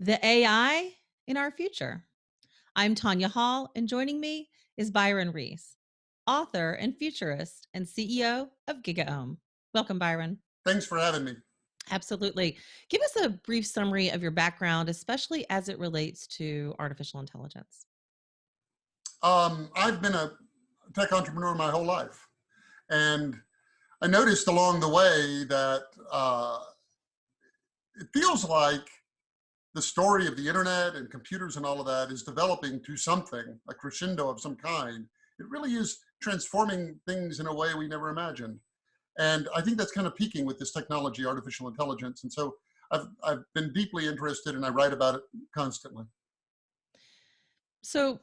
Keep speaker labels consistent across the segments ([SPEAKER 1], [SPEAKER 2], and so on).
[SPEAKER 1] The AI in our future. I'm Tonya Hall, and joining me is Byron Reese, author and futurist and CEO of Gigaom. Welcome, Byron.
[SPEAKER 2] Thanks for having me.
[SPEAKER 1] Absolutely. Give us a brief summary of your background, especially as it relates to artificial intelligence.
[SPEAKER 2] I've been a tech entrepreneur my whole life. And I noticed along the way that it feels like the story of the internet and computers and all of that is developing to something, a crescendo of some kind. It really is transforming things in a way we never imagined. And I think that's kind of peaking with this technology, artificial intelligence. And so I've been deeply interested and I write about it constantly.
[SPEAKER 1] So,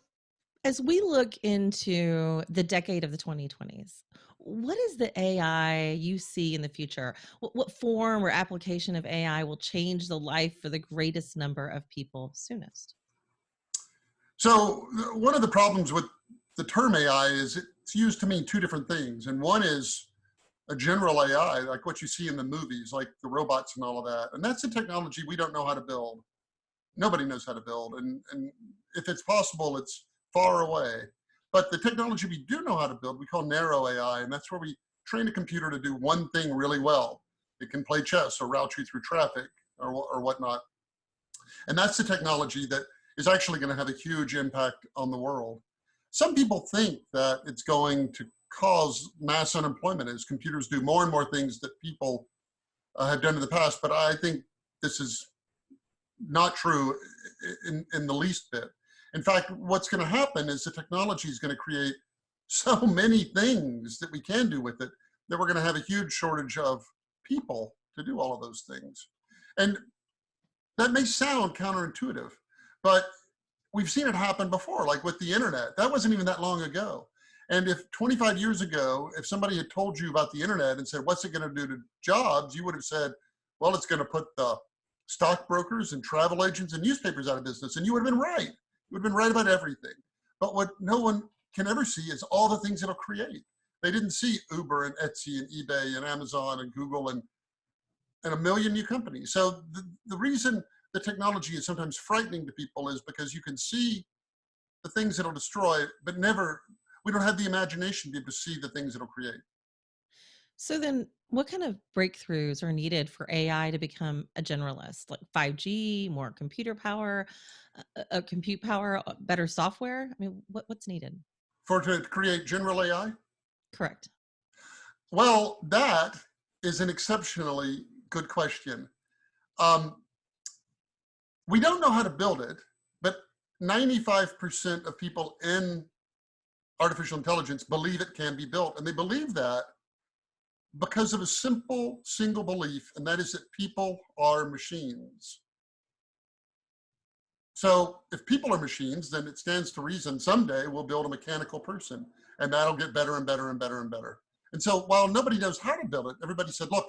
[SPEAKER 1] as we look into the decade of the 2020s, what is the AI you see in the future? What form or application of AI will change the life for the greatest number of people soonest?
[SPEAKER 2] So one of the problems with the term AI is it's used to mean two different things. And one is a general AI, like what you see in the movies, like the robots and all of that. And that's a technology we don't know how to build. Nobody knows how to build. And if it's possible, it's far away. But the technology we do know how to build, we call narrow AI. And that's where we train a computer to do one thing really well. It can play chess or route you through traffic or whatnot. And that's the technology that is actually going to have a huge impact on the world. Some people think that it's going to cause mass unemployment as computers do more and more things that people have done in the past. But I think this is not true in the least bit. In fact, what's going to happen is the technology is going to create so many things that we can do with it that we're going to have a huge shortage of people to do all of those things. And that may sound counterintuitive, but we've seen it happen before, like with the internet. That wasn't even that long ago. And if 25 years ago, if somebody had told you about the internet and said, what's it going to do to jobs? You would have said, well, it's going to put the stockbrokers and travel agents and newspapers out of business. And you would have been right. You would have been right about everything. But what no one can ever see is all the things it'll create. They didn't see Uber and Etsy and eBay and Amazon and Google and a million new companies. So the reason the technology is sometimes frightening to people is because you can see the things it'll destroy, but we don't have the imagination to be able to see the things it'll create.
[SPEAKER 1] So then what kind of breakthroughs are needed for AI to become a generalist? Like 5G, more computer power, compute power, better software? I mean, what's needed?
[SPEAKER 2] For to create general AI?
[SPEAKER 1] Correct.
[SPEAKER 2] Well, that is an exceptionally good question. Um, we don't know how to build it, but 95% of people in artificial intelligence believe it can be built. And they believe that because of a simple single belief, and that is that people are machines. So if people are machines, then it stands to reason someday we'll build a mechanical person, and that'll get better and better and better and better. And so while nobody knows how to build it, everybody said, look,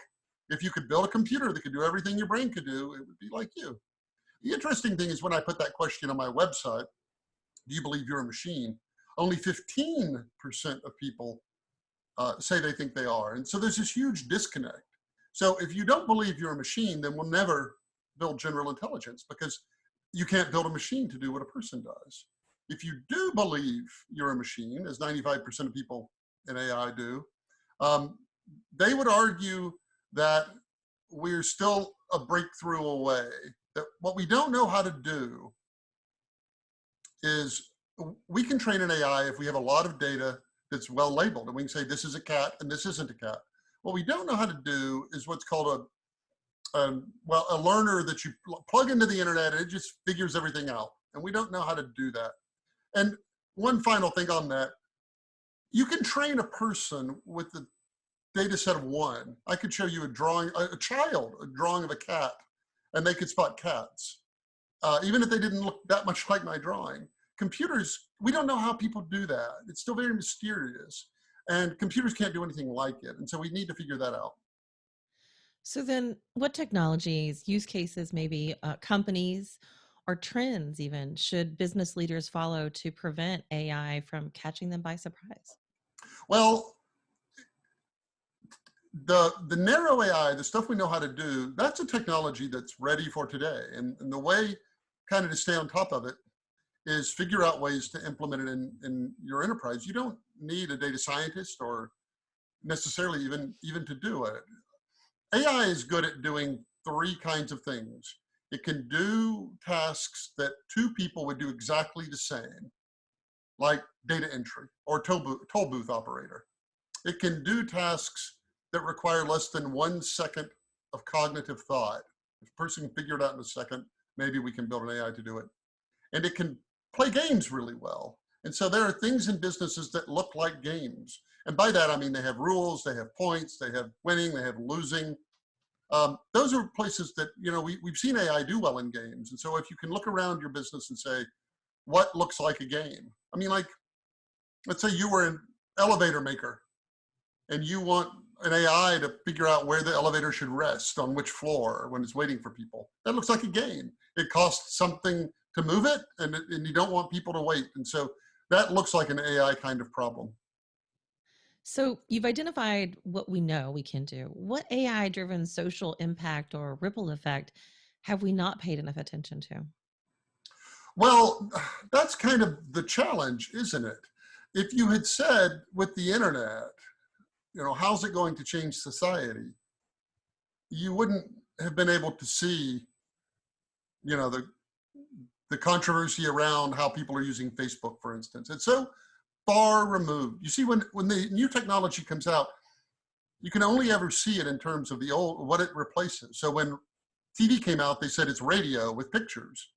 [SPEAKER 2] if you could build a computer that could do everything your brain could do, it would be like you. The interesting thing is when I put that question on my website, do you believe you're a machine? Only 15% of people say they think they are. And so there's this huge disconnect. So if you don't believe you're a machine, then we'll never build general intelligence because you can't build a machine to do what a person does. If you do believe you're a machine, as 95% of people in AI do, um, they would argue that we're still a breakthrough away. That what we don't know how to do is we can train an AI if we have a lot of data that's well labeled, and we can say this is a cat and this isn't a cat. What we don't know how to do is what's called a learner that you plug into the internet and it just figures everything out. And we don't know how to do that. And one final thing on that, you can train a person with the data set of one. I could show you a drawing, a child, a drawing of a cat, and they could spot cats, even if they didn't look that much like my drawing. Computers, we don't know how people do that. It's still very mysterious. And computers can't do anything like it. And so we need to figure that out.
[SPEAKER 1] So then what technologies, use cases, maybe companies or trends even should business leaders follow to prevent AI from catching them by surprise?
[SPEAKER 2] Well, the narrow AI, the stuff we know how to do, that's a technology that's ready for today. And the way kind of to stay on top of it is figure out ways to implement it in your enterprise. You don't need a data scientist or necessarily even to do it. AI is good at doing three kinds of things. It can do tasks that two people would do exactly the same, like data entry or toll booth operator. It can do tasks that require less than 1 second of cognitive thought. If a person can figure it out in a second, maybe we can build an AI to do it. And it can play games really well. And so there are things in businesses that look like games. And by that, I mean they have rules, they have points, they have winning, they have losing. Those are places that, we've seen AI do well in games. And so if you can look around your business and say, what looks like a game? I mean, like, let's say you were an elevator maker and you want an AI to figure out where the elevator should rest on which floor when it's waiting for people. That looks like a game. It costs something to move it, and you don't want people to wait. And so that looks like an AI kind of problem.
[SPEAKER 1] So you've identified what we know we can do. What AI driven social impact or ripple effect have we not paid enough attention to?
[SPEAKER 2] Well, that's kind of the challenge, isn't it? If you had said with the internet, how's it going to change society? You wouldn't have been able to see, the controversy around how people are using Facebook, for instance. It's so far removed. You see, when the new technology comes out, you can only ever see it in terms of the old, what it replaces. So when TV came out, they said it's radio with pictures.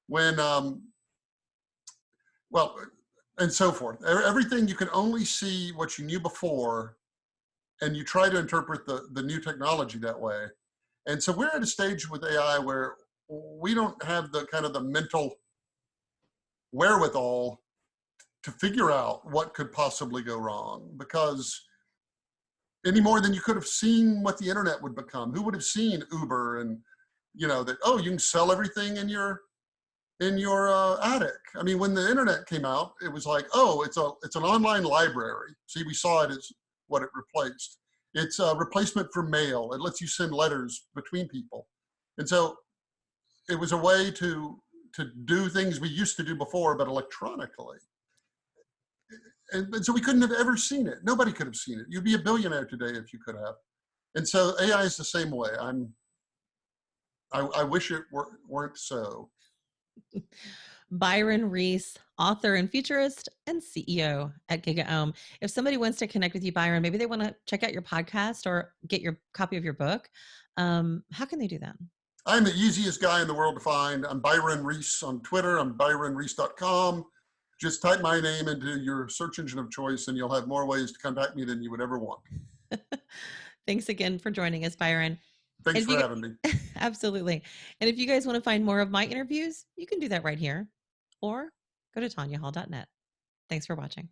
[SPEAKER 2] When, well, and so forth. Everything, you can only see what you knew before, and you try to interpret the new technology that way. And so we're at a stage with AI where we don't have the kind of the mental wherewithal to figure out what could possibly go wrong, because any more than you could have seen what the internet would become. Who would have seen Uber and that, oh, you can sell everything in your attic. I mean, when the internet came out, it was like, oh, it's an online library. See, we saw it as what it replaced. It's a replacement for mail. It lets you send letters between people. And so it was a way to do things we used to do before, but electronically. And so we couldn't have ever seen it. Nobody could have seen it. You'd be a billionaire today if you could have. And so AI is the same way. I wish it weren't so.
[SPEAKER 1] Byron Reese, author and futurist and CEO at Gigaom. If somebody wants to connect with you, Byron, maybe they want to check out your podcast or get your copy of your book, how can they do that?
[SPEAKER 2] I'm the easiest guy in the world to find. I'm Byron Reese on Twitter. I'm byronreese.com. Just type my name into your search engine of choice and you'll have more ways to contact me than you would ever want.
[SPEAKER 1] Thanks again for joining us, Byron.
[SPEAKER 2] Thanks for having me.
[SPEAKER 1] Absolutely. And if you guys want to find more of my interviews, you can do that right here or go to tonyahall.net. Thanks for watching.